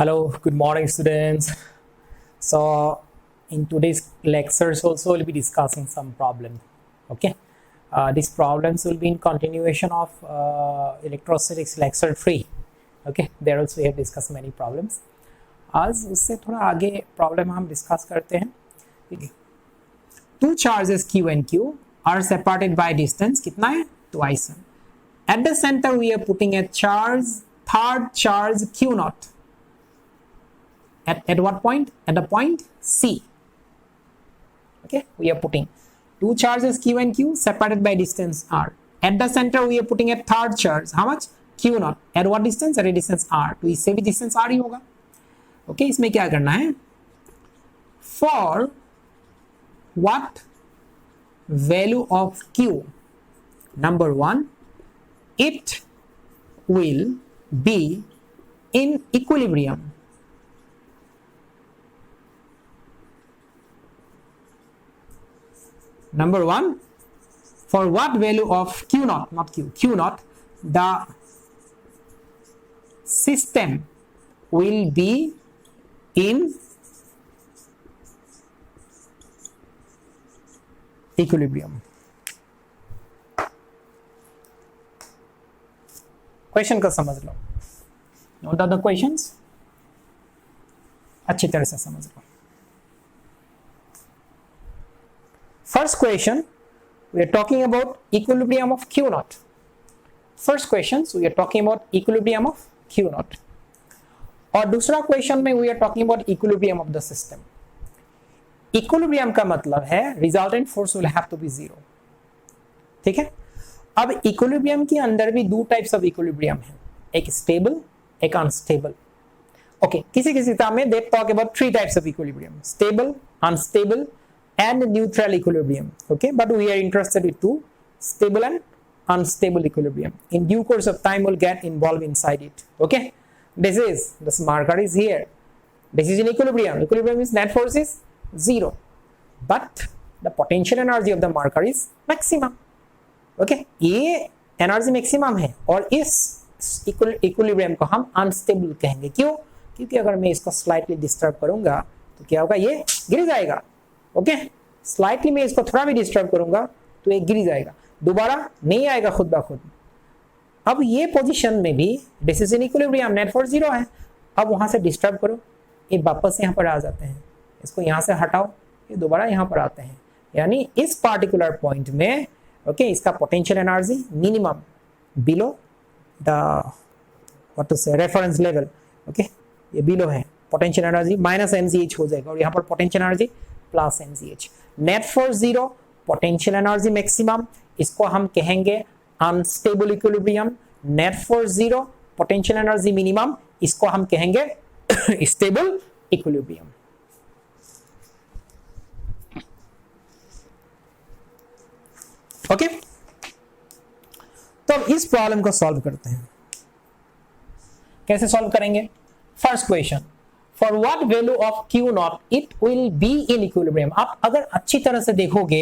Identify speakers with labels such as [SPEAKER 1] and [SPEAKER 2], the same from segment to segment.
[SPEAKER 1] Hello, good morning, students. So, in today's lectures, also we'll be discussing some problem. Okay, these problems will be in continuation of electrostatics lecture 3. Okay, there also we have discussed many problems. आज उससे थोड़ा आगे problem हम discuss करते हैं. ठीक है, two charges Q and Q are separated by distance. कितना है? Twice. At the center we are putting a charge, third charge Q naught. At what point? At the point C. Okay, we are putting two charges Q and Q separated by distance R. At the center we are putting a third charge. How much? Q naught. At what distance? At a distance R. तो इससे भी distance R ही होगा. Okay, इसमें क्या करना है? For what value of Q? Number one, it will be in equilibrium. Number one, for what value of Q naught, not Q, Q naught, the system will be in equilibrium. Question को समझ लो. Note down the questions, अच्छी तरह से समझ लो. First question, we are talking about equilibrium of Q naught. First questions, we are talking about equilibrium of Q naught. और दूसरा question में we are talking about equilibrium of the system. Equilibrium का मतलब है resultant force will have to be zero. ठीक है. अब equilibrium के अंदर भी दो types of equilibrium है, एक stable, एक unstable. Okay, किसी किसी किताब में they talk about three types of equilibrium: stable, unstable, and neutral equilibrium. Okay, but we are interested in two: stable and unstable equilibrium. In due course of time we'll get involved inside it. Okay, this marker is here. This is in equilibrium. Equilibrium means net force is zero, but the potential energy of the marker is maximum. Okay, ये energy maximum है और इस equilibrium को हम unstable कहेंगे. क्यों? क्योंकि अगर मैं इसको slightly disturb करूंगा तो क्या होगा? ये गिर जाएगा. ओके, स्लाइटली मैं इसको थोड़ा भी डिस्टर्ब करूंगा तो ये गिर जाएगा, दोबारा नहीं आएगा खुद ब खुद. अब ये पोजीशन में भी this is in equilibrium, net force zero है. अब वहां से डिस्टर्ब करो, ये वापस यहाँ पर आ जाते हैं. इसको यहाँ से हटाओ, ये दोबारा यहाँ पर आते हैं. यानी इस पार्टिकुलर पॉइंट में ओके इसका potential energy minimum below the what to say reference level. Okay, ये बिलो है, पोटेंशियल एनर्जी माइनस mgh हो जाएगा और यहाँ पर potential energy plus mgh. Net force zero, potential energy maximum, इसको हम कहेंगे unstable equilibrium. Net force zero, potential energy minimum, इसको हम कहेंगे स्टेबल इक्विलिब्रियम. ओके, तो अब इस प्रॉब्लम को सॉल्व करते हैं. कैसे सॉल्व करेंगे? First question, For what value of Q naught it will be in equilibrium. आप अगर अच्छी तरह से देखोगे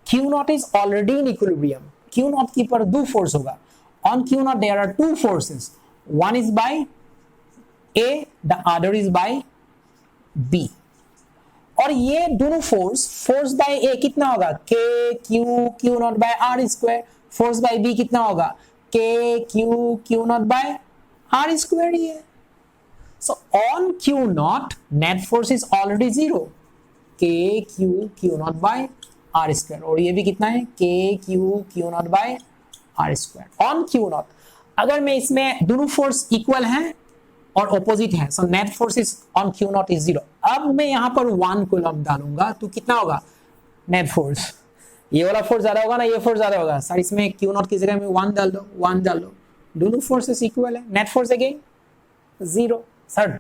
[SPEAKER 1] Q naught is already in equilibrium. Q naught की पर दो फोर्स होगा. On Q naught there are two forces. One is by A, the other is by B. और ये दोनों फोर्स by A कितना होगा? K Q naught by R square. Force by B कितना होगा? K Q naught by R square ही है. So on Q naught, net force is already zero. K Q naught by R square. और ये भी कितना है? K Q naught by R square. On Q naught, अगर मैं इसमें दोनों फोर्स इक्वल हैं और ऑपोजिट है, so net force is on Q naught is zero. अब मैं यहाँ पर 1 कूलम डालूंगा तो कितना होगा नेट फोर्स? ये वाला फोर्स ज्यादा होगा ना, ये फोर्स ज्यादा होगा. सर इसमें Q naught की जगह में 1 डाल दो, 1 डाल दो, दोनों फोर्सेस इक्वल है. Net force again zero. Sir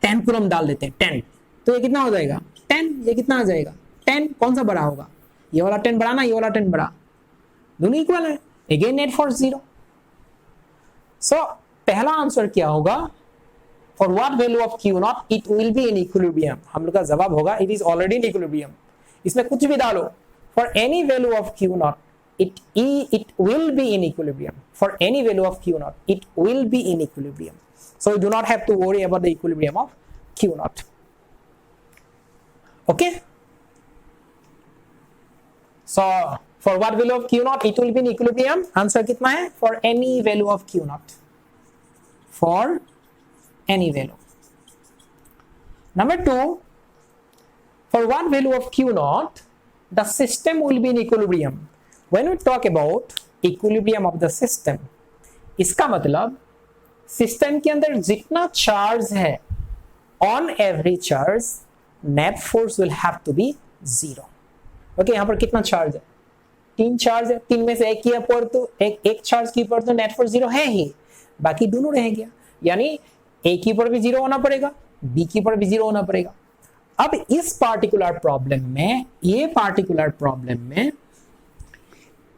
[SPEAKER 1] 10 coulomb डाल देते हैं, 10, तो ये कितना हो जाएगा? 10. ये कितना आ जाएगा? 10. कौन सा बड़ा होगा? ये वाला 10 बड़ा ना, ये वाला 10 बड़ा, दोनों इक्वल है. Again net force zero. So पहला आंसर क्या होगा? For what value of Q naught it will be in equilibrium. हम लोग का जवाब होगा it is already in equilibrium. इसमें कुछ भी डालो, for any value of Q naught it will be in equilibrium. For any value of Q naught it will be in equilibrium. So you do not have to worry about the equilibrium of Q naught. Okay. So for what value of Q naught it will be in equilibrium? Answer कितना है? For any value of Q naught. For any value. Number 2, for what value of Q naught the system will be in equilibrium. When we talk about equilibrium of the system, इसका मतलब system के अंदर जितना charge है on every charge net force will have to be 0. Okay, यहां पर कितना charge है? 3 चार्ज है, 3 में से एक की पर तो एक चार्ज की पर तो नेट फोर्स 0 है ही, बाकी दोनों रह गया, यानी ए की पर भी 0 होना पड़ेगा, बी की पर भी 0 होना पड़ेगा. अब इस पार्टिकुलर प्रॉब्लम में, ये पार्टिकुलर प्रॉब्लम में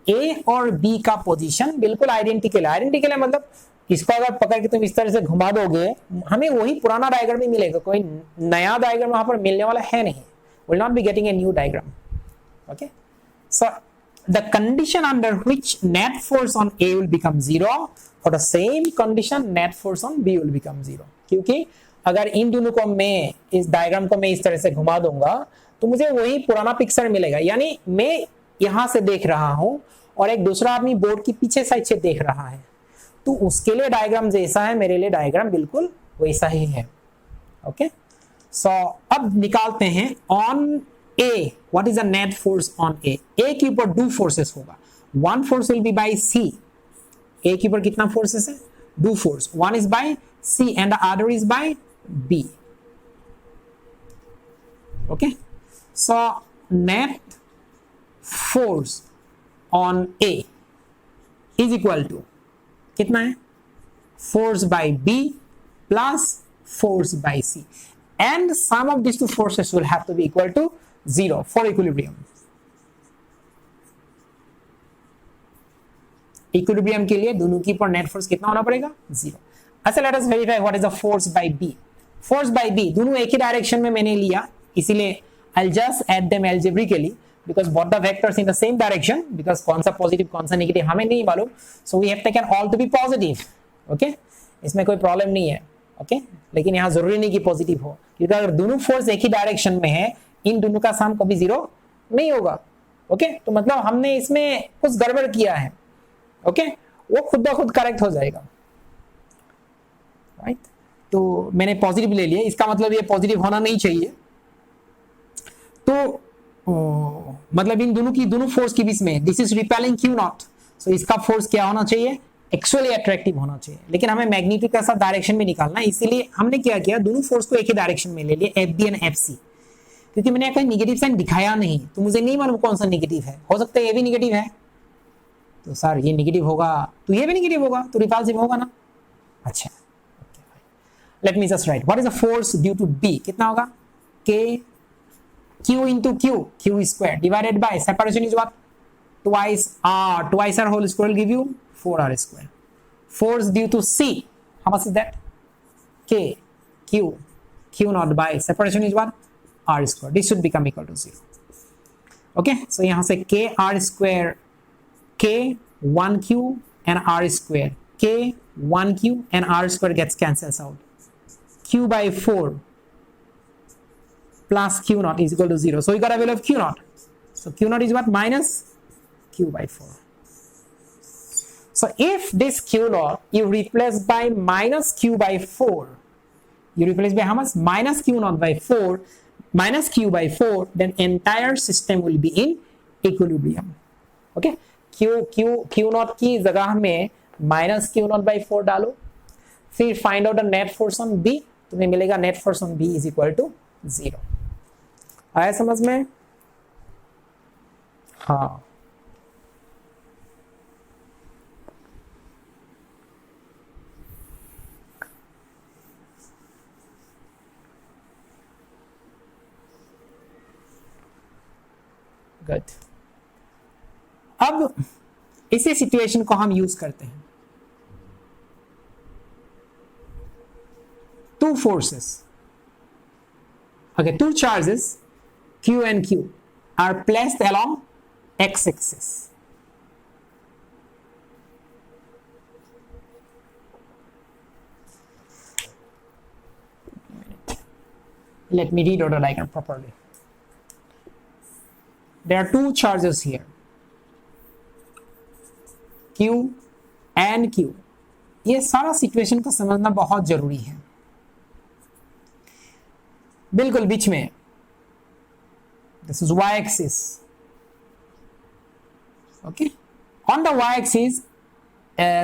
[SPEAKER 1] ए और बी का पोजीशन बिल्कुल आइडेंटिकल है. आइडेंटिकल है मतलब इसको अगर पकड़ के तुम इस तरह से घुमा दोगे हमें वही पुराना डायग्राम ही मिलेगा, कोई नया डायग्राम वहां पर मिलने वाला है नहीं. Will not be getting a new diagram. Okay, so the condition under which net force on A will become 0 और the same condition net force on B will become 0. क्योंकि अगर इन दोनों को मैं, इस डायग्राम को मैं इस तरह से घुमा दूंगा तो मुझे वही पुराना पिक्चर मिलेगा, यानी मैं यहां से देख रहा हूं और एक दूसरा आदमी बोर्ड की पीछे साइड से देख रहा है, तो उसके लिए डायग्राम जैसा है मेरे लिए डायग्राम बिल्कुल वैसा ही है. ओके, सो अब निकालते हैं on A what is the net force on A. A के ऊपर 2 फोर्सेस होगा. One force will be by C. A के ऊपर कितना फोर्सेस है? 2 force. One is by C and the other is by B. Okay, so net force on A is equal to कितना है? Force by B plus force by C, and sum of this two forces will have to B equal to 0 for equilibrium. Equilibrium के लिए दोनों की पर net force कितना होना पड़ेगा? 0. अच्छा, let us verify what is the force by B. Force by B दोनों एक ही डायरेक्शन में मैंने लिया, इसीलिए I'll just add them algebraically because both the vectors in the same direction, because कौन सा पॉजिटिव कौन सा नेगेटिव हमें नहीं मालूम, so we have taken all to be positive. okay, इसमें कोई प्रॉब्लम नहीं है. okay, लेकिन यहाँ जरूरी नहीं कि पॉजिटिव हो, क्योंकि अगर दोनों फोर्स एक ही डायरेक्शन में है इन दोनों का सम कभी 0 नहीं होगा. ओके, तो मतलब हमने इसमें कुछ गड़बड़ किया है. ओके, वो खुद ब खुद करेक्ट हो जाएगा. राइट, तो मैंने पॉजिटिव ले लिया, इसका मतलब ये पॉजिटिव होना नहीं चाहिए. तो मतलब इन दोनों फोर्स के बीच में this is repelling Q naught, so इसका फोर्स क्या होना चाहिए? एक्चुअली अट्रैक्टिव होना चाहिए. लेकिन हमें मैग्नीट्यूड का साथ डायरेक्शन में निकालना है, इसीलिए हमने क्या किया, दोनों फोर्स को एक ही डायरेक्शन में ले लिया, F B and F C. क्योंकि मैंने कहीं निगेटिव साइन दिखाया नहीं तो मुझे नहीं मालूम कौन सा निगेटिव है. हो सकता है ये भी निगेटिव है, तो सर ये निगेटिव होगा तो ये भी निगेटिव होगा, तो रिपल्सिव होगा ना. अच्छा, let me just write what is the force due to be. कितना होगा? के Q into Q square divided by separation is what? Twice R whole square will give you 4R square. Force due to C, how much is that? K Q naught by separation is what? R square. This should become equal to 0. Okay, so यहाँ से K R square, K 1Q and R square, K 1Q and R square gets cancels out. Q by 4 plus Q naught is equal to 0. So we got a value of Q naught. So Q naught is what? Minus Q by 4. So if this Q naught you replace by minus Q by 4, you replace by how much? Minus Q naught by 4, minus Q by 4, then entire system will be in equilibrium. Okay? Q naught की जगह में minus Q naught by 4 डालो, फिर find out the net force on B, तुम्हें मिलेगा net force on B is equal to 0. आया समझ में? हाँ, गुड. अब इसी सिचुएशन को हम यूज करते हैं. 2 forces, okay, 2 charges Q and Q are placed along x-axis. Let me read out the diagram properly. There are two charges here, Q and Q. ये सारा सिचुएशन को समझना बहुत जरूरी है। बिल्कुल बीच में, this is y axis. Okay, on the y axis,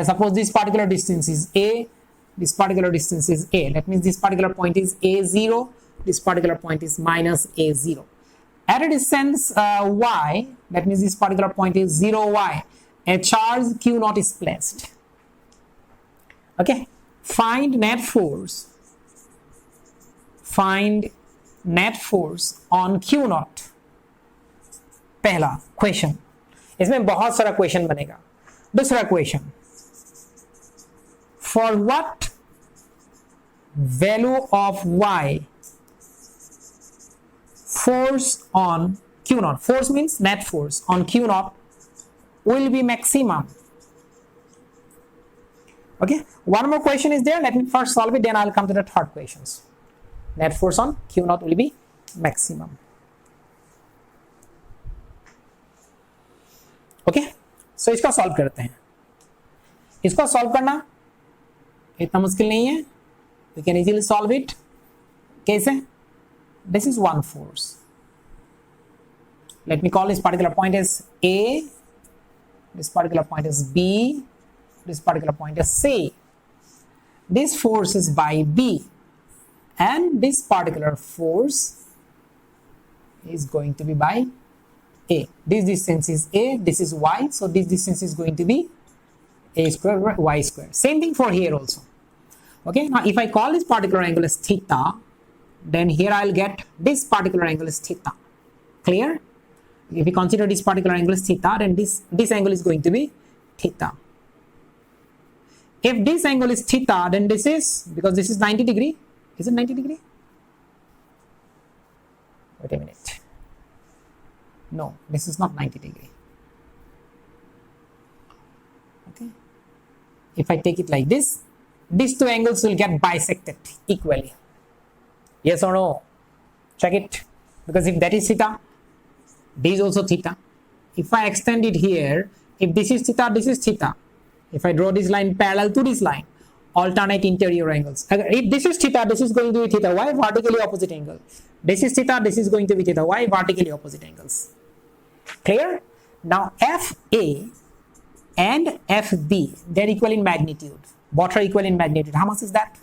[SPEAKER 1] suppose this particular distance is a, this particular distance is a, that means this particular point is a0, this particular point is minus a0. At a distance y, that means this particular point is 0y, a charge q naught is placed. Okay, find net force on q naught. पहला question, इसमें बहुत सारा question बनेगा। दूसरा question, for what value of y force on q naught, force means net force on q naught will be maximum. Okay, one more question is there, let me first solve it, then I'll come to the third questions. Net force on q naught will be maximum. Okay, so इसका solve करते हैं। इसको solve करना इतना मुश्किल नहीं है, we can easily solve it. कैसे? This is one force. Let me call this particular point as A, this particular point is B, this particular point is C. This force is by B, and this particular force is going to be by A. This distance is A, this is Y, so this distance is going to be A square Y square. Same thing for here also. Okay, now if I call this particular angle as theta, then here I'll get this particular angle is theta. Clear? If we consider this particular angle is theta, then this angle is going to be theta. If this angle is theta, then this is, because this is 90 degree, is it 90 degree? Wait a minute. No, this is not 90 degree. Okay. If I take it like this, these two angles will get bisected equally. Yes or no? Check it. Because if that is theta, this is also theta. If I extend it here, if this is theta, this is theta. If I draw this line parallel to this line, alternate interior angles. If this is theta, this is going to be theta y, vertically opposite angle. This is theta, this is going to be theta y, vertically opposite angles. Clear? Now FA and FB, they're equal in magnitude. Both are equal in magnitude. How much is that?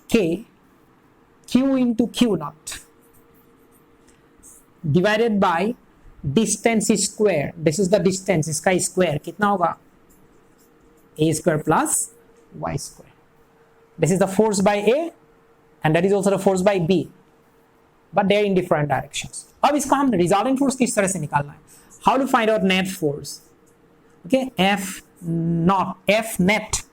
[SPEAKER 1] K Q into Q naught divided by distance square. This is the distance, इसका square कितना होगा? A square plus Y square. This is the force by A and that is also the force by B, but they are in different directions. अब इसका हम resultant force किस तरह से निकालना है? How to find out net force? Okay, F net.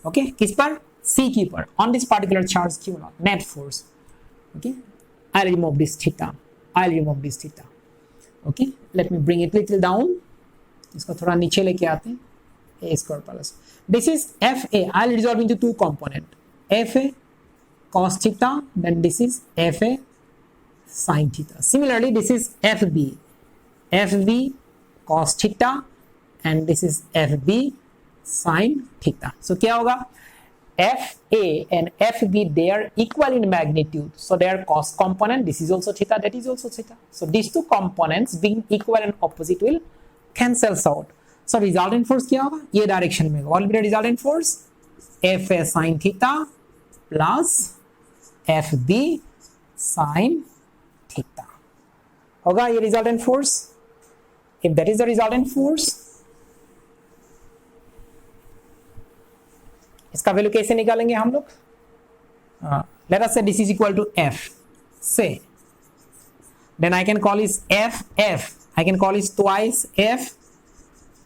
[SPEAKER 1] Okay, किस पर? C की पर, on this particular charge Q naught, net force. Okay, I'll remove this theta. Okay, let me bring it little down. इसको थोड़ा नीचे लेके आते हैं. A square plus. This is FA. I'll resolve into two components. FA cos theta, then this is FA sin theta. Similarly, this is FB. FB cos theta, and this is FB sin theta. So क्या होगा? FA and FB, they are equal in magnitude, so they are cos component. This is also theta, that is also theta. So these two components being equal and opposite will cancels out. So resultant force क्या होगा? ये direction में. What will be the resultant force? FA sin theta plus FB sin theta. होगा ये resultant force? If that is the resultant force, इसका value कैसे निकालेंगे हम लोग? Let us say this is equal to F. Say, then I can call this F. I can call this twice F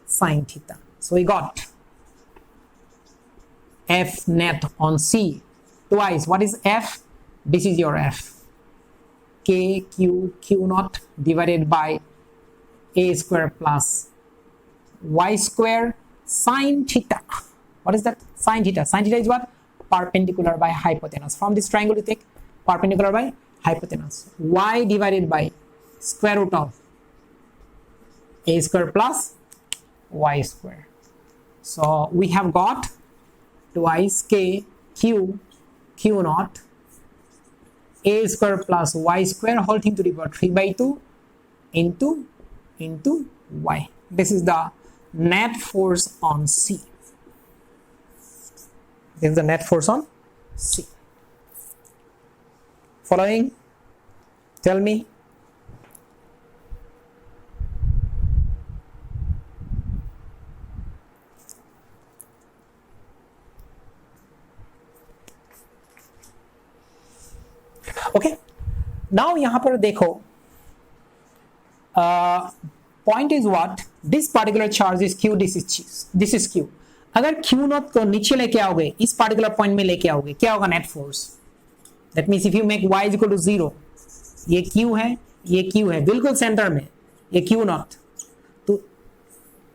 [SPEAKER 1] sin theta. So we got F net on C twice. What is F? This is your F. K Q naught divided by A square plus Y square sin theta. What is that? Sin theta. Sin theta is what? Perpendicular by hypotenuse. From this triangle you take perpendicular by hypotenuse. Y divided by square root of a square plus y square. So we have got twice k q naught a square plus y square whole thing to the power 3 by 2 into y. This is the net force on C. This is the net force on C. Following? Tell me. Okay. Now यहाँ पर देखो. Point is what? This particular charge is Q. This is Q. अगर Q not को नीचे लेके आओगे, इस particular point में लेके आओगे, क्या होगा net force? That means if you make y is equal to 0, ये Q है, ये Q है, बिल्कुल सेंटर में, ये Q नॉट. तो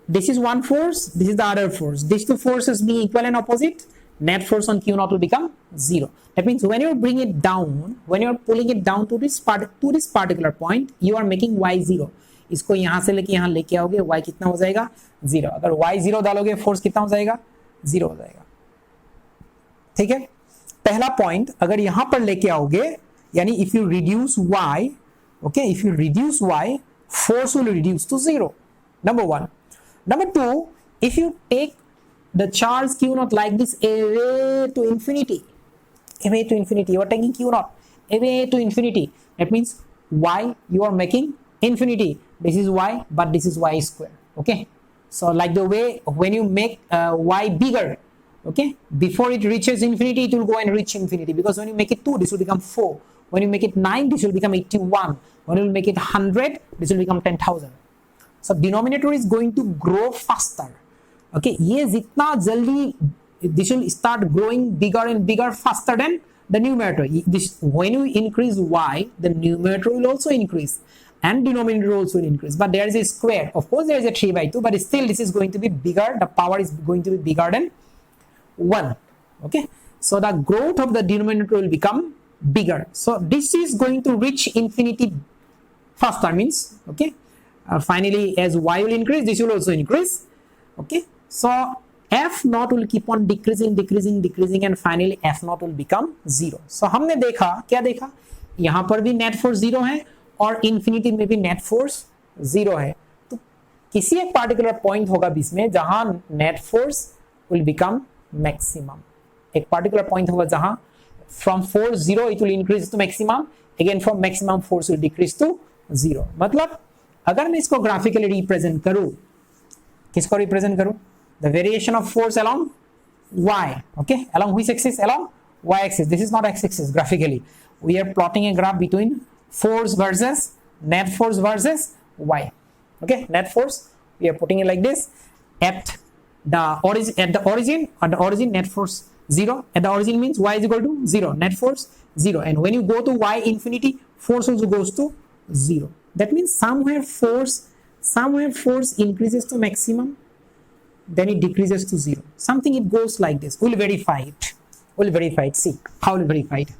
[SPEAKER 1] this is one force, this is the other force. These two forces being equal and opposite, net force on Q naught will become 0. That means when you bring it down, when you are pulling it down to this particular point, you are making y 0. इसको यहां से लेके यहां लेके आओगे, y कितना हो जाएगा? 0. अगर y 0 डालोगे, फोर्स कितना हो जाएगा? 0 हो जाएगा. ठीक है. पहला पॉइंट अगर यहां पर लेके आओगे, यानी if you reduce y, okay, if you reduce y, force will reduce to 0. Number 1. Number 2, if you take the charge Q naught like this away to infinity, you are taking Q naught away to infinity. That means y you are making infinity. This is y, but this is y square. Okay, so like the way when you make y bigger, okay, before it reaches infinity, it will go and reach infinity, because when you make it 2, this will become 4. When you make it 9, this will become 81. When you make it 100, this will become 10,000. So denominator is going to grow faster. Okay, ये जितना जल्दी, this will start growing bigger and bigger faster than the numerator. This, when you increase y, the numerator will also increase and denominator also will increase. But there is a square. Of course, there is a 3 by 2, but still this is going to be bigger. The power is going to be bigger than 1. Okay, so the growth of the denominator will become bigger. So this is going to reach infinity faster, means, okay, finally as y will increase, this will also increase. Okay, so f naught will keep on decreasing and finally f naught will become 0. So हमने देखा, क्या देखा, यहाँ पर भी net force 0 है और infinity में भी net force 0 है. तो किसी एक particular point होगा बीच में जहां net force will become maximum. एक particular point होगा जहां from force 0 it will increase to maximum, again from maximum force will decrease to 0. मतलब अगर मैं इसको graphically represent करूं, किसको represent करूं? The variation of force along y. Okay, along which axis? Along y axis. This is not x axis. Graphically, we are plotting a graph between force versus net force versus y. Okay, net force, we are putting it like this. At the origin net force 0. At the origin means y is equal to 0, net force 0, and when you go to y infinity, force also goes to 0. That means somewhere force increases to maximum, then it decreases to 0. Something it goes like this. We'll verify it. See how we'll verify it.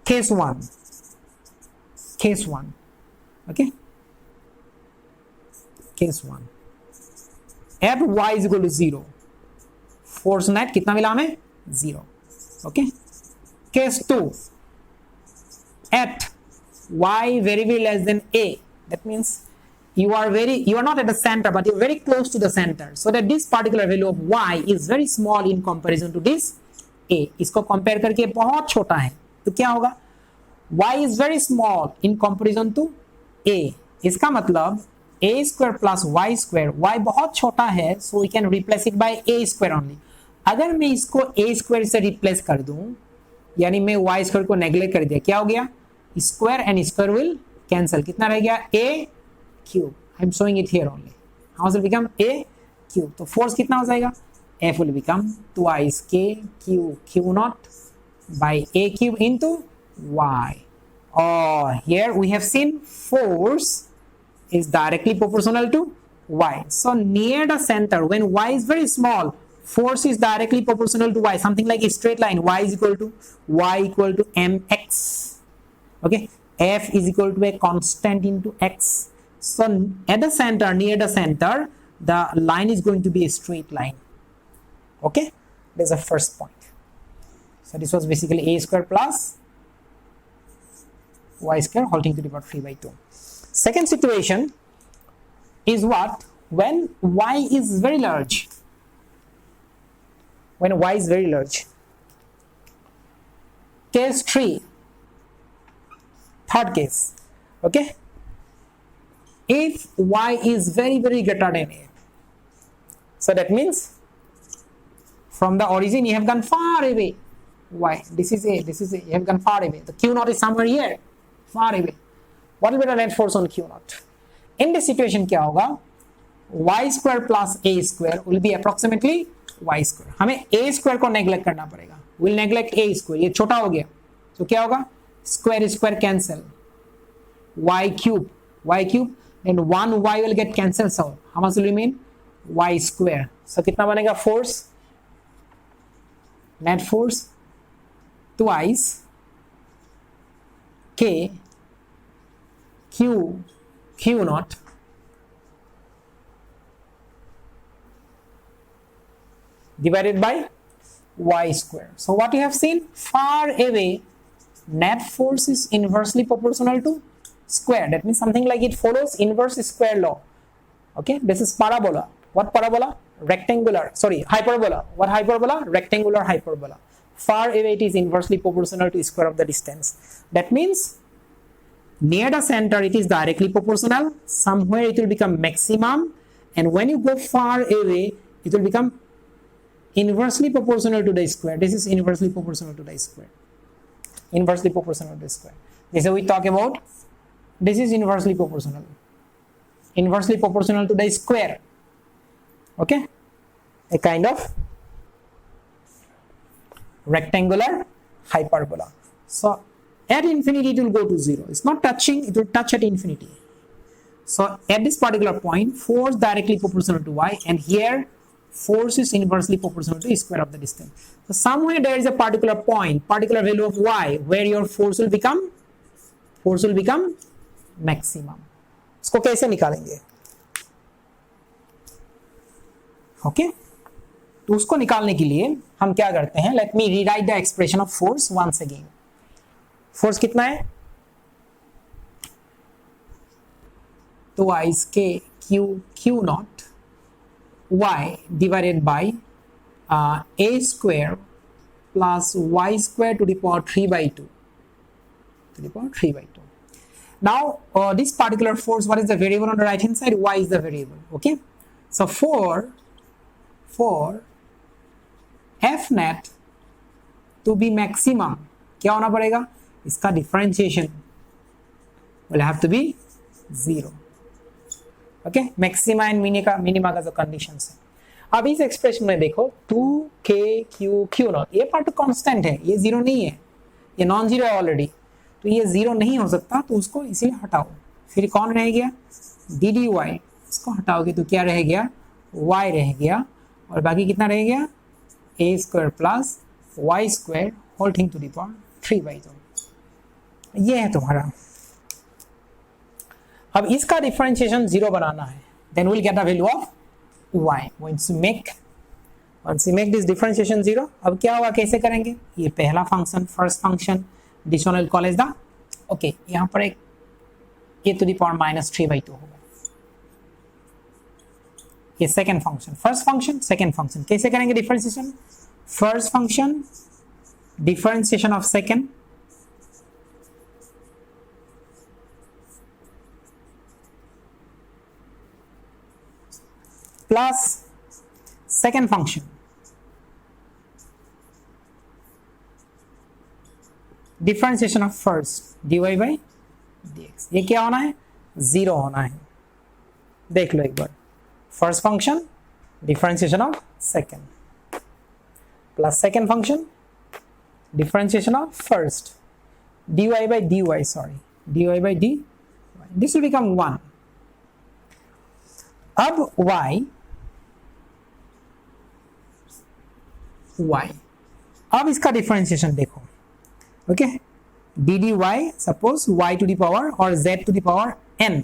[SPEAKER 1] Case 1. Okay, case 1. At y is equal to 0, force net कितना मिला हमें? 0. Okay, case 2. At y very less than a, that means you are not at the center, but you're very close to the center, so that this particular value of y is very small in comparison to this a. इसको compare करके बहुत छोटा है, तो क्या होगा? y is very small in comparison to a. इसका मतलब a square plus y square, y बहुत छोटा है, so we can replace it by a square only. अगर मैं इसको a square से replace कर दूं, यानी मैं y square को neglect कर दिया, क्या हो गया? Square and square will cancel. कितना रह गया? a cube. I am showing it here only. How will become a cube? तो force कितना हो जाएगा? F will become twice k q naught by a cube into y. Or here we have seen force is directly proportional to y. So near the center, when y is very small, force is directly proportional to y. Something like a straight line. Y equal to mx. Okay, f is equal to a constant into x. So at the center, near the center, the line is going to be a straight line. Okay, that's the first point. So this was basically a square plus y square whole thing to the power 3 by 2. Second situation is what? When y is very large. When y is very large. Case 3. Third case. Okay. If y is very greater than a. So that means from the origin you have gone far away. Y. This is a. You have gone far away. The Q naught is somewhere here. Far away. What will be the net force on Q naught? In this situation क्या होगा? Y square plus a square will be approximately y square. हमें a square को neglect करना पड़ेगा. We'll neglect a square. ये छोटा हो गया. तो क्या होगा? Square cancel. Y cube. Then 1y will get cancelled out. How much will remain? Y square. So कितना बनेगा force? Net force twice K Q naught divided by y square. So what you have seen? Far away, net force is inversely proportional to square. That means something like it follows inverse square law. Okay, this is parabola. What parabola? Rectangular. Sorry, hyperbola. What hyperbola? Rectangular hyperbola. Far away it is inversely proportional to square of the distance. That means near the center it is directly proportional. Somewhere it will become maximum, and when you go far away it will become inversely proportional to the square. This is inversely proportional to the square. Inversely proportional to the square. This is what we talk about. This is inversely proportional. Inversely proportional to the square. Okay, a kind of rectangular hyperbola. So at infinity it will go to 0. It's not touching, it will touch at infinity. So at this particular point, force directly proportional to y, and here force is inversely proportional to square of the distance. So somewhere there is a particular point, particular value of y, where your force will become maximum. इसको कैसे निकालेंगे? Okay, तो उसको निकालने के लिए हम क्या करते हैं? Let me rewrite the expression of force once again. Force कितना है? twice k q naught y divided by a square plus y square to the power 3 by 2. Now this particular force, what is the variable on the right hand side? Y is the variable. Okay, so for f net to be maximum क्या होना पड़ेगा? इसका differentiation will have to be 0. Okay, maxima and minima का जो conditions है. अब इस expression में देखो 2k q naught, ये पार्ट कांस्टेंट है, ये 0 नहीं है, ये नॉन जीरो है ऑलरेडी, तो ये 0 नहीं हो सकता, तो उसको इसीलिए हटाओ. फिर कौन रह गया? D d y. इसको हटाओगे तो क्या रह गया? y रह गया, और बाकी कितना रह गया? a square plus y square whole thing to the power 3 by 2. ये है तुम्हारा. अब इसका डिफरेंशिएशन 0 बनाना है, then will get the value of y. once you make this differentiation 0, अब क्या होगा? कैसे करेंगे? ये पहला function, first function, this one will call as the, okay, यहाँ पर एक a to the power -3 by 2 होगा. ये second function, first function, second function. कैसे करेंगे differentiation? First function differentiation of second plus second function differentiation of first dy by dx. ये क्या होना है? 0 होना है. देख लो एक बार. First function differentiation of second plus second function differentiation of first dy by dy, dy by dy. This will become 1. अब y अब इसका डिफरेंशिएशन देखो. Okay, d d y suppose y to the power और z to the power n।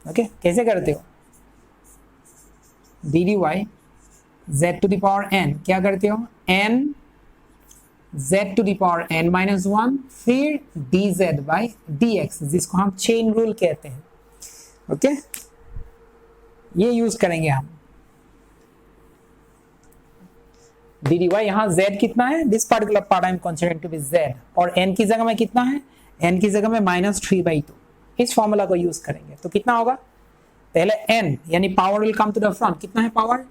[SPEAKER 1] Okay, कैसे करते हो? D d y z to the power n, क्या करते हो? n z to the power n minus 1 फिर dz by dx, जिसको हम चेन रूल कहते हैं। ओके, ये यूज करेंगे हम। डी डी वाई, यहाँ z कितना है? This particular part I am considering to be z, और n की जगह में कितना है? n की जगह में -3/2। इस फॉर्मूला को यूज करेंगे तो कितना होगा? पहले n यानी power will come to the front, कितना है पावर?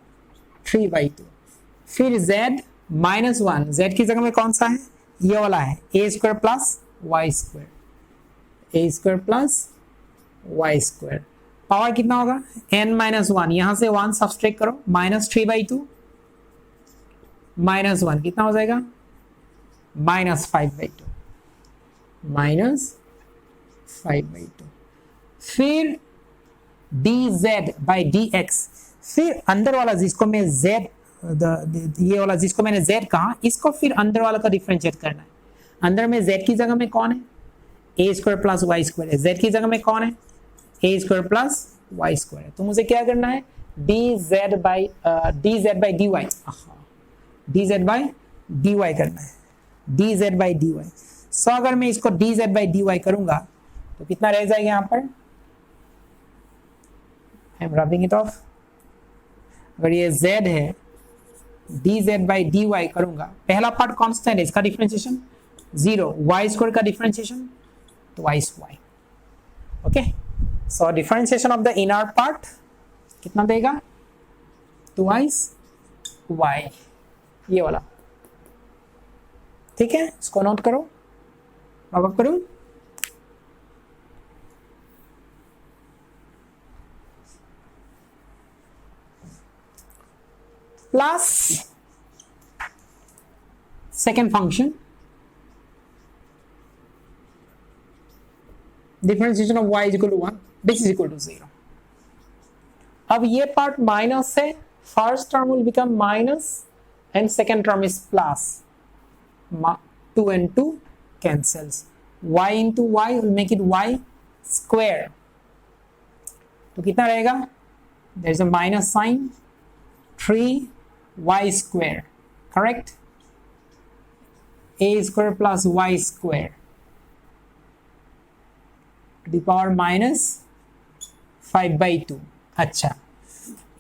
[SPEAKER 1] 3/2। फिर z -1, z की जगह में कौन सा है? ये वाला है, a square plus y square, a square plus y square. Power कितना होगा? n-1, यहां से 1 सब्सट्रैक्ट करो, -3/2 -1 कितना हो जाएगा? -5/2, -5/2। फिर dz बाई dx, फिर अंदर वाला जिसको मैं z, ये वाला जिसको मैंने z कहा, इसको फिर अंदर वाला का डिफरेंशिएट करना है। अंदर में z की जगह में कौन है? a square plus y square है। z की जगह में कौन है? a square plus y square है। तो मुझे क्या करना है? dz by dy, dz by dy करना है, dz बाई dy। सो अगर मैं इसको dz बाई dy करूंगा तो कितना रह जाएगा यहाँ पर? आई एम रबिंग इट ऑफ। अगर ये z है, dz बाई dy करूंगा, पहला पार्ट कांस्टेंट है, इसका डिफरेंशिएशन 0, y स्क्वायर का differentiation twice y। Okay, so differentiation of the inner part कितना देगा? ट्वाइस y, ये वाला। ठीक है, इसको नोट करो, नोट करो। Plus second function, differentiation of y is equal to 1, this is equal to 0। अब ये पार्ट माइनस है, first term will become minus and second term is plus, 2 and 2 cancels, y into y will make it y square। तो कितना रहेगा? there is a minus sign, 3y square, correct? a square plus y square to the power -5/2। अच्छा,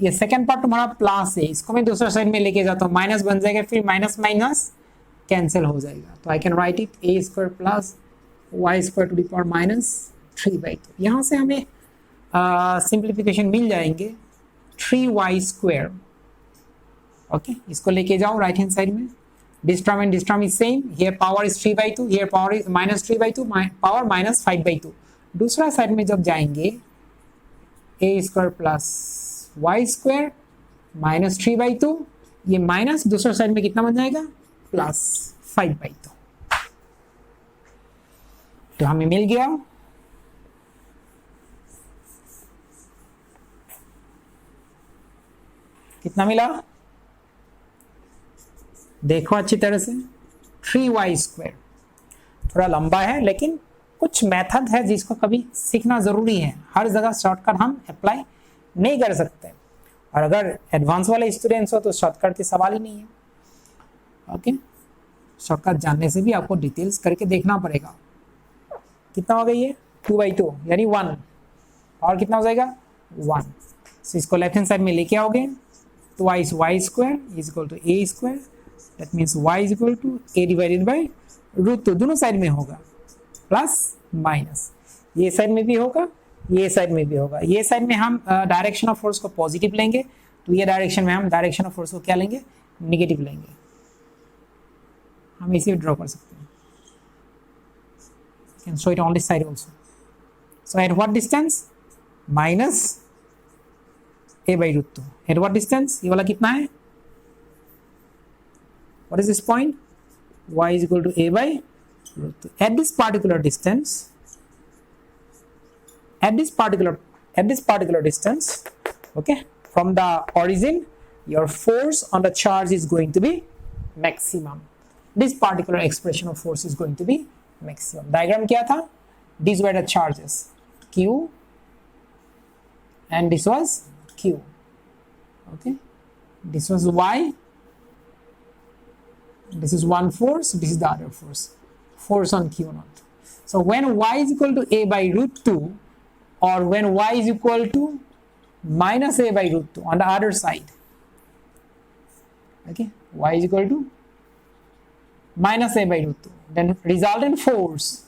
[SPEAKER 1] ये second part तुम्हारा plus है, इसको मैं दूसरा साइड में लेके जाता हूँ, माइनस बन जाएगा, फिर माइनस माइनस कैंसिल हो जाएगा। तो I can write it a square plus y square to the power -3/2। यहाँ से हमें सिंप्लीफिकेशन मिल जाएंगे 3y स्क्वायर। ओके, इसको लेके जाओ राइट हैंड साइड में, this term and this term is same, here power is 3/2, here power is -3/2, power -5/2। दूसरा side में जब जाएंगे, a square plus y square -3/2, ये माइनस दूसरा साइड में कितना बन जाएगा? +5/2। तो हमें मिल गया कितना मिला? देखो अच्छी तरह से, 3y स्क्वायर। थोड़ा लंबा है लेकिन कुछ मेथड है जिसको कभी सीखना जरूरी है, हर जगह शॉर्टकट हम अप्लाई नहीं कर सकते, और अगर एडवांस वाले स्टूडेंट्स हो तो शॉर्टकट के सवाल ही नहीं है। ओके, शॉर्टकट जानने से भी आपको डिटेल्स करके देखना पड़ेगा। कितना हो गया ये? 2/2 यानी 1, और कितना हो जाएगा? 1। सो इसको लेफ्ट हैंड साइड में लेके आओगे, twice y square is equal to a square, that means y is equal to a divided by √2, दोनों साइड में होगा, प्लस माइनस, ये साइड में भी होगा, ये साइड में भी होगा। ये साइड में हम डायरेक्शन ऑफ फोर्स को पॉजिटिव लेंगे, तो ये डायरेक्शन में हम डायरेक्शन ऑफ फोर्स को क्या लेंगे? नेगेटिव लेंगे। हम इसे ड्रॉ कर सकते हैं, can show it on this side also. So at what distance? Minus a/√2। At what distance? ये वाला कितना है? What is this point? y is equal to a/√2। At this particular distance, at this particular distance, okay, from the origin, your force on the charge is going to be maximum. This particular expression of force is going to be maximum. Diagram क्या था, these were the charges q and this was q, okay, this was y, this is one force, this is the other force on q naught. So when y is equal to a by root 2 or when y is equal to minus a by root 2 on the other side, okay, y is equal to minus a by root 2, then resultant force,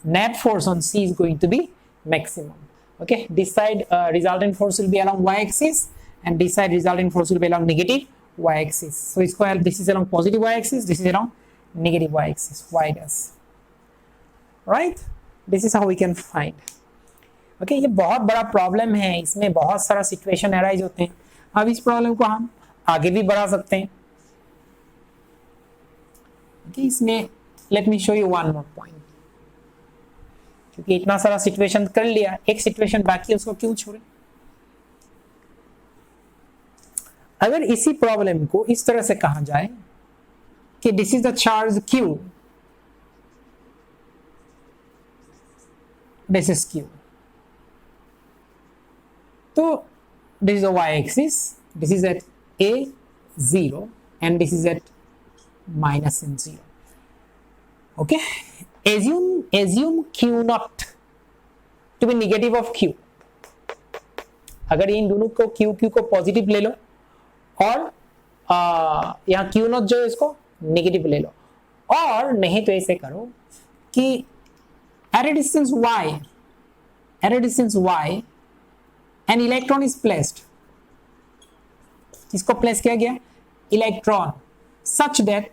[SPEAKER 1] net force on C is going to be maximum. Okay, this side resultant force will be along y-axis and this side resultant force will be along negative y-axis. So इसको this is along positive y-axis, this is along negative y-axis, y does, right? This is how we can find. Okay, ये बहुत बड़ा problem है, इसमें बहुत सारा situation arise होते हैं। अब इस प्रॉब्लम को हम आगे भी बढ़ा सकते हैं। Okay, इसमें let me show you one more point, क्योंकि इतना सारा सिचुएशन कर लिया, एक सिचुएशन बाकी है, उसको क्यों छोड़े। अगर इसी प्रॉब्लम को इस तरह से कहा जाए कि this is the charge Q, this is Q, तो this is the y axis, this is at a 0 and this is at minus and 0. Okay, assume Q naught to be negative of Q. अगर इन दोनों को Q को positive ले लो और यहाँ Q naught जो है इसको नेगेटिव ले लो, और नहीं तो ऐसे करो कि at a distance y an electron is placed, किसको प्लेस किया गया, electron, such that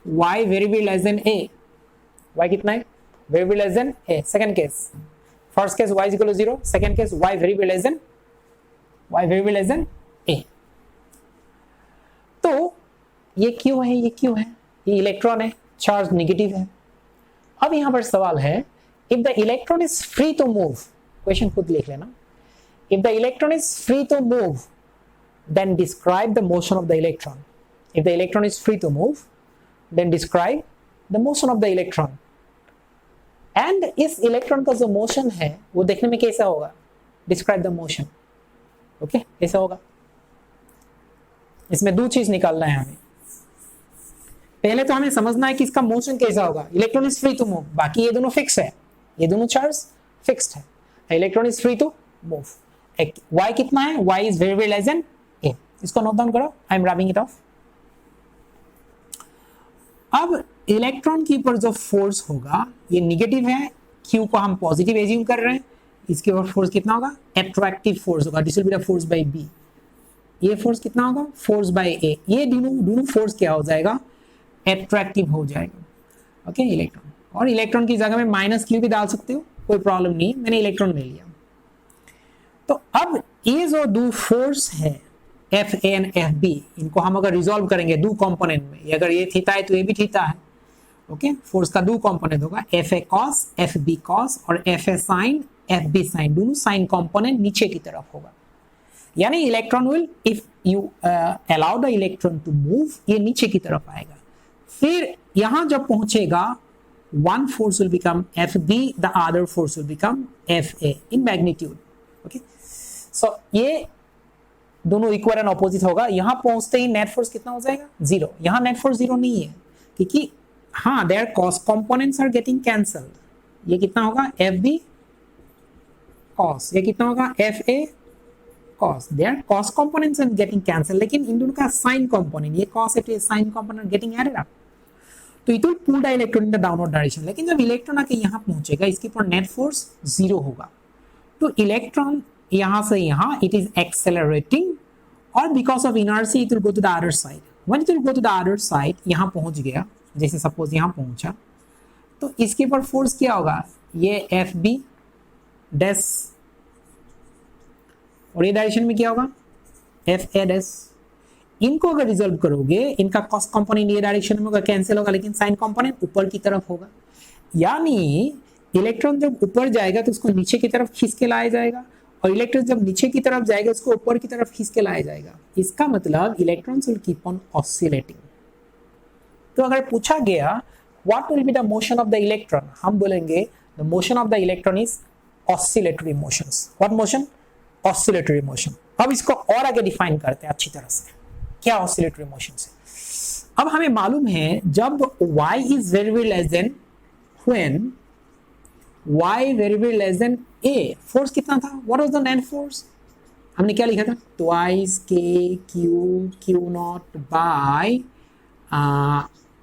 [SPEAKER 1] y very very less than a, y कितना है, very very less than a. Second case, first case y is equal to 0, second case y very very less than a. तो ये क्यों है, ये क्यों है, ये इलेक्ट्रॉन है, चार्ज नेगेटिव है। अब यहां पर सवाल है, if the electron is free to move, question खुद लिख लेना, if the electron is free to move then describe the motion of the electron. If the electron is free to move then describe the motion of the electron. And इस electron का जो motion है वो देखने में कैसा होगा, describe the motion. Okay, ऐसा होगा। इसमें दो चीज निकालना है हमें, पहले तो हमें समझना है कि इसका मोशन कैसा होगा। Electron is free to move, बाकी ये दोनों फिक्स है, ये दोनों चार्ज फिक्स्ड है। Electron is free to move, y कितना है, y is very very less than a, इसको नोट डाउन करो, I am rubbing it off. अब इलेक्ट्रॉन के ऊपर जो फोर्स होगा ये नेगेटिव है, q को हम पॉजिटिव एज्यूम कर रहे हैं, इसके ऊपर फोर्स कितना होगा, एट्रैक्टिव फोर्स होगा, this will be the force bye b। ये फोर्स कितना होगा, फोर्स बाय a। ये दोनों फोर्स क्या हो जाएगा, एट्रैक्टिव हो जाएगा। ओके, इलेक्ट्रॉन, और इलेक्ट्रॉन की जगह में माइनस क्यू भी डाल सकते हो, कोई प्रॉब्लम नहीं, मैंने इलेक्ट्रॉन ले लिया। तो अब ये जो दो फोर्स है F A and F B, इनको हम अगर रिजॉल्व करेंगे दो कंपोनेंट में, अगर ये थीटा है तो ये भी थीटा है। ओके, फोर्स का दो कंपोनेंट होगा, F A cos F B cos, और F A sine F B sine, दोनों साइन कंपोनेंट नीचे की तरफ होगा। यानी electron will, if you allow the electron to move, ये नीचे की तरफ आएगा। फिर यहां जब पहुंचेगा, one force will become FB, the other force will become FA in magnitude. Okay, so ये दोनों इक्वल एंड ऑपोजिट होगा। यहां पहुंचते ही नेट फोर्स कितना हो जाएगा, 0। यहां नेट फोर्स 0 नहीं है, क्योंकि हाँ, their cos components are getting cancelled. ये कितना होगा, FB cos, ये कितना होगा, FA cos, their cos components are getting cancelled, लेकिन इन दोनों का साइन कंपोनेंट, ये cos it is sin component getting added up, तो it will pull the electron in the downward direction. लेकिन जब इलेक्ट्रॉन आके यहाँ पहुंचेगा, इसके ऊपर नेट फोर्स 0 होगा, तो इलेक्ट्रॉन यहाँ से यहाँ इट इज एक्सेलरेटिंग, और because of inertia it will go to the other side. When it will go to the other side, यहाँ पहुंच गया, जैसे सपोज यहाँ पहुंचा, तो इसके ऊपर फोर्स क्या होगा, ये एफ बी डैश, और ये डायरेक्शन में क्या होगा, एफ ए डैश। इनको अगर रिजॉल्व करोगे, इनका कॉस कंपोनेंट ये डायरेक्शन में होगा, कैंसिल होगा, लेकिन साइन कंपोनेंट ऊपर की तरफ होगा। यानी इलेक्ट्रॉन जब ऊपर जाएगा तो उसको नीचे की तरफ खींच के लाया जाएगा, और इलेक्ट्रॉन जब नीचे की तरफ जाएगा उसको ऊपर की तरफ खींच के लाया जाएगा। इसका मतलब electrons will keep on oscillating. तो अगर पूछा गया what will be the motion of the electron, हम बोलेंगे the motion of the electron is oscillatory motions. What motion? Oscillatory motion. अब इसको और आगे डिफाइन करते हैं अच्छी तरह से, क्या ऑसिलेटरी मोशन है। अब हमें मालूम है जब y is very very less than, when y very very less than a, force कितना था? What was the net force? हमने क्या लिखा था? Twice k q naught by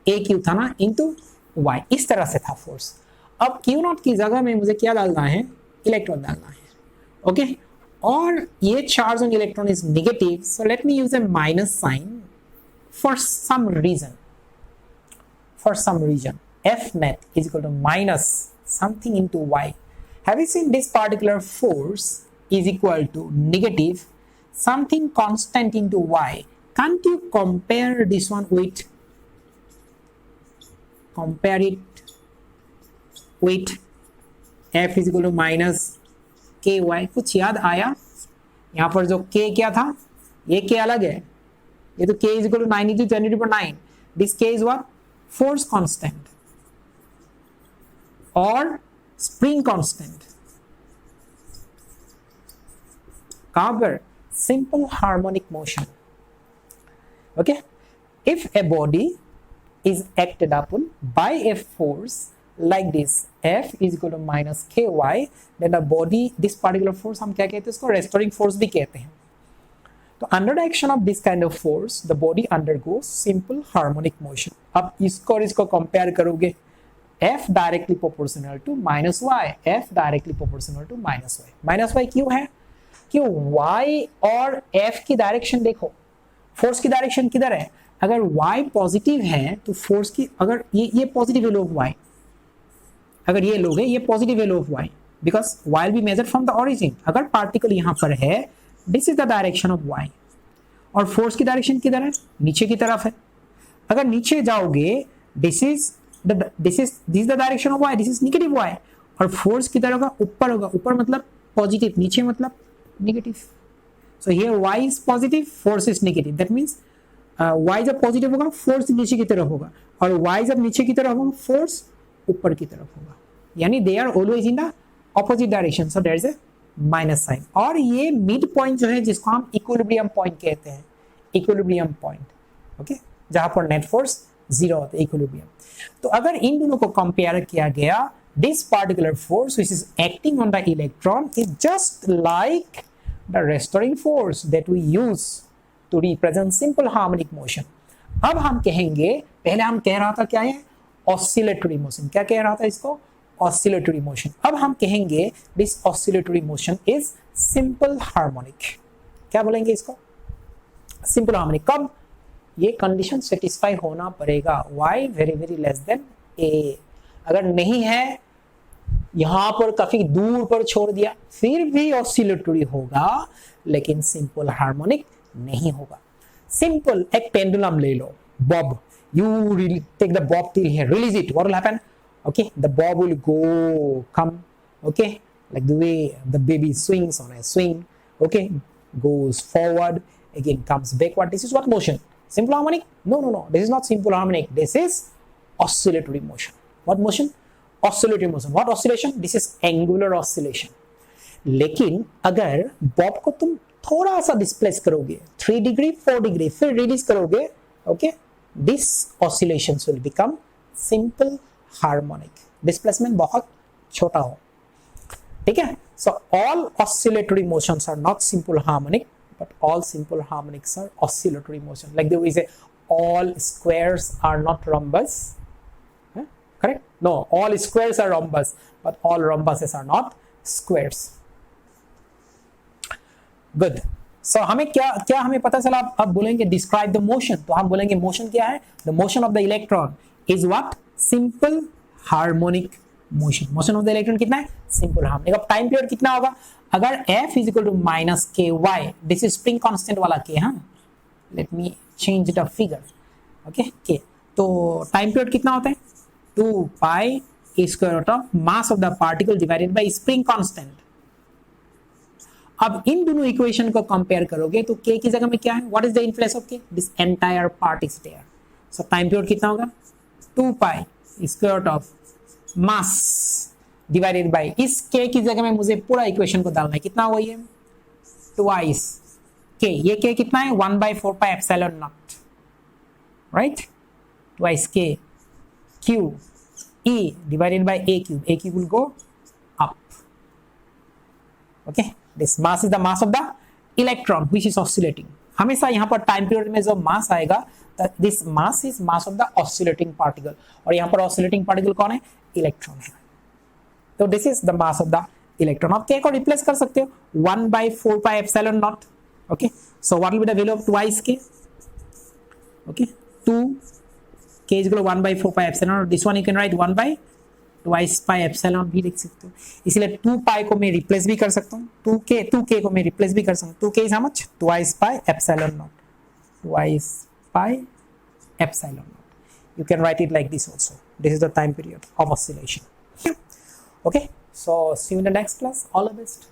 [SPEAKER 1] a q था ना, इनटू y, इस तरह से था फोर्स। अब क्यू नॉट की जगह में मुझे क्या डालना है? इलेक्ट्रॉन डालना है, ओके। और ये charge on electron is negative, so let me use a minus sign for some reason, f net is equal to minus something into y. Have you seen this particular force is equal to negative something constant into y? Can't you compare this one with, compare it with f is equal to minus ky? कुछ याद आया? यहाँ पर जो k क्या था, ये k अलग है, ये तो k is equal to 92 10^9. This k is what? Force constant or spring constant. कहाँ पर? Simple harmonic motion. Okay? If a body is acted upon by a force like this, F is equal to minus ky, then the body, this particular force हम क्या कहते हैं? इसको restoring force भी कहते हैं। तो under the action of this kind of force the body undergoes simple harmonic motion. अब इसको और इसको कंपेयर करोगे, F directly proportional to minus y, F directly proportional to minus y. Minus y क्यों है? क्यों? Y और F की डायरेक्शन देखो, फोर्स की डायरेक्शन किधर है? अगर Y पॉजिटिव है तो फोर्स की, अगर ये पॉजिटिव वैल्यू ऑफ Y, अगर ये लोग है ये positive value of Y, because Y will be measured from the origin. अगर पार्टिकल यहाँ पर है, this is the direction of y, और फोर्स की डायरेक्शन किधर है? नीचे की तरफ है। अगर नीचे जाओगे, this is the direction of y, this is negative y, और फोर्स किधर होगा? ऊपर होगा। ऊपर मतलब पॉजिटिव, नीचे मतलब negative. So here y is positive, force is negative, that means y जब पॉजिटिव होगा फोर्स नीचे की तरफ होगा, और y जब नीचे की तरफ होगा फोर्स ऊपर की तरफ होगा, यानी they are always in the opposite direction, so there is a minus sign. और ये मिड पॉइंट जो है जिसको हम इक्विलिब्रियम पॉइंट कहते हैं, इक्विलिब्रियम पॉइंट, ओके, जहां पर नेट फोर्स जीरो होता है, इक्विलिब्रियम। तो अगर इन दोनों को कंपेयर किया गया, this particular force which is acting on the electron is just like the restoring force that we use to represent simple harmonic motion. अब हम कहेंगे, पहले हम कह रहा था क्या है? Oscillatory motion. क्या कह रहा था इसको? Oscillatory motion. अब हम कहेंगे this oscillatory motion is simple harmonic. क्या बोलेंगे इसको? Simple harmonic. कब? ये कंडीशन सेटिस्फाई होना पड़ेगा, y very very less than a। अगर नहीं है, यहां पर काफी दूर पर छोड़ दिया, फिर भी ऑसिलेटरी होगा, लेकिन सिंपल हार्मोनिक नहीं होगा। सिंपल, एक पेंडुलम ले लो, Bob, you take the bob till here, release it, what will happen? Okay, the bob will go, come, okay, like the way the baby swings on a swing, okay, goes forward, again comes backward. This is what motion? Simple harmonic? No, this is not simple harmonic, this is oscillatory motion. What motion? Oscillatory motion. What oscillation? This is angular oscillation. लेकिन अगर Bob को तुम थोड़ा सा displace करोगे 3 degree 4 degree, फिर release करोगे, okay, this oscillations will become simple harmonic. Displacement बहुत छोटा हो, ठीक है? So all oscillatory motions are not simple harmonic, but all simple harmonics are oscillatory motion. Like the way we say all squares are not rhombus, correct? No, all squares are rhombus, but all rhombuses are not squares. Good. So हमें क्या हमें पता चला? अब बोलेंगे describe the motion, तो हम बोलेंगे मोशन क्या है? The motion of the electron is what? Simple harmonic motion. Motion of the electron कितना है? Simple harmonic. अब टाइम पीरियड कितना होगा? अगर f is equal to minus K Y, this is spring constant वाला k, हाँ, let me change the figure, okay, k, तो time period कितना होता है? 2 pi square root of mass of the particle divided by spring constant. अब इन दोनों equation को compare करोगे तो k की जगह में क्या है? What is the in place of k? This entire part is there. So time period कितना होगा? 2 pi square root of mass divided by, इस k की जगह में मुझे पूरा इक्वेशन को डालना है, कितना हुआ ये, ट्वाइस k, ये k कितना है 1/4 pi epsilon not, right, twice k q e divided by a cube will go up. Okay, this mass is the mass of the electron which is oscillating. हमेशा यहाँ पर टाइम पीरियड में जो मास आएगा, this mass is mass of the oscillating particle, और यहाँ पर oscillating particle कौन है, इलेक्ट्रॉन है, तो this is the mass of the electron. आप k को रिप्लेस कर सकते हो 1/4 pi epsilon not. Okay, so what will be the value of twice k, okay, 2 k is equal to 1/4 pi epsilon, this one you can write 1/2 pi epsilon भी लिख सकते हो, इसलिए 2 पाई को मैं रिप्लेस भी कर सकता हूँ, 2k को मैं रिप्लेस भी कर सकता हूँ, 2k is how much, twice pi epsilon not, twice pi epsilon not. You can write it like this also. This is the time period of oscillation. Okay, so see you in the next class. All the best.